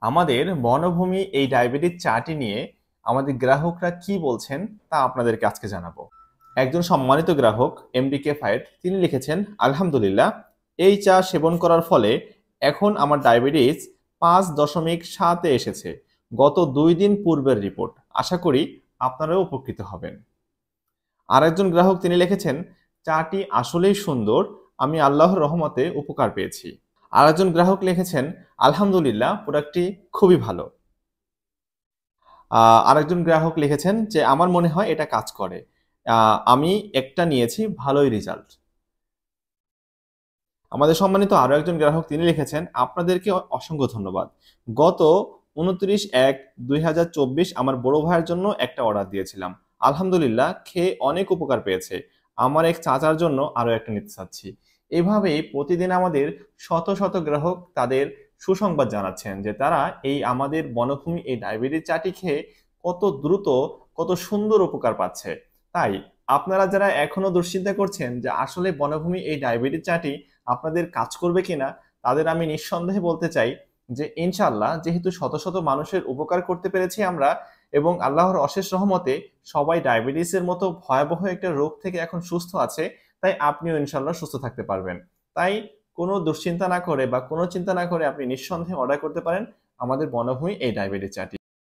আমাদের বনভূমি এই ডায়াবেটিস চাটি নিয়ে আমাদের গ্রাহকরা কি বলছেন তা আপনাদেরকে আজকে জানাবো। একজন সম্মানিত গ্রাহক এমডিকে ফায়েদ তিনি লিখেছেন, আলহামদুলিল্লাহ, এই চা সেবন করার ফলে এখন আমার ডায়াবেটিস 5.7-এ এসেছে। গত 2 দিন পূর্বের রিপোর্ট। আশা করি আপনারাও উপকৃত হবেন। আরেকজন গ্রাহক তিনি লিখেছেন, চাটি আসলেই সুন্দর, আমি আল্লাহর রহমতে উপকার পেয়েছি। আরেকজন গ্রাহক লিখেছেন, আলহামদুলিল্লাহ, প্রোডাক্টটি খুবই ভালো। আরেকজন গ্রাহক লিখেছেন যে আমার মনে হয় এটা কাজ করে। আমি একটা নিয়েছি, ভালোই রেজাল্ট। আমাদের সম্মানিত আরো একজন গ্রাহক তিনি লিখেছেন, আপনাদেরকে অসংখ্য ধন্যবাদ। গত 29/1/2024 আমার বড় ভাইয়ের জন্য একটা অর্ডার দিয়েছিলাম। আলহামদুলিল্লাহ, খেয়ে অনেক উপকার পেয়েছে। আমার এক চাচার জন্য আরো একটা নিতে চাচ্ছি। এভাবেই প্রতিদিন আমাদের শত শত গ্রাহক তাদের সুসংবাদ জানাচ্ছেন যে তারা এই আমাদের বনভূমি এই ডায়াবেটিস চাটি খেয়ে কত দ্রুত, কত সুন্দর উপকার পাচ্ছে। তাই আপনারা যারা এখনো দুশ্চিন্তা করছেন যে আসলে বনভূমি এই ডায়াবেটিস চাটি আপনাদের কাজ করবে কিনা, তাদের আমি নিঃসন্দেহে বলতে চাই যে ইনশাআল্লাহ, যেহেতু শত শত মানুষের উপকার করতে পেরেছি আমরা এবং আল্লাহর অশেষ রহমতে সবাই ডায়াবেটিসের মতো ভয়াবহ একটা রোগ থেকে এখন সুস্থ আছে, তাই আপনিও ইনশাআল্লাহ সুস্থ থাকতে পারবেন। তাই কোনো দুশ্চিন্তা না করে বা কোনো চিন্তা না করে আপনি নিঃসন্দেহে অর্ডার করতে পারেন আমাদের বনভূমি এই ডায়াবেটিস চাটি।